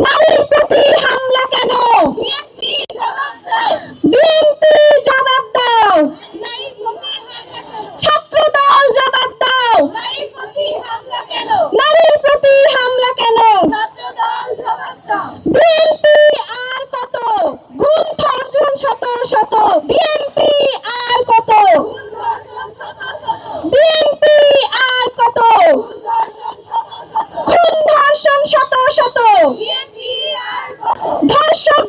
নারীর প্রতি হামলা কেন? বিএনপি জবাব দাও। ছাত্রদল জবাব দাও। নারীর প্রতি হামলা কেন? বিএনপি আর কত গুণ ধর্ষণ শত শত? বিএনপি আর কত? বিএনপি আর কত খুন ধর্ষণ শত শত? ধর্ষক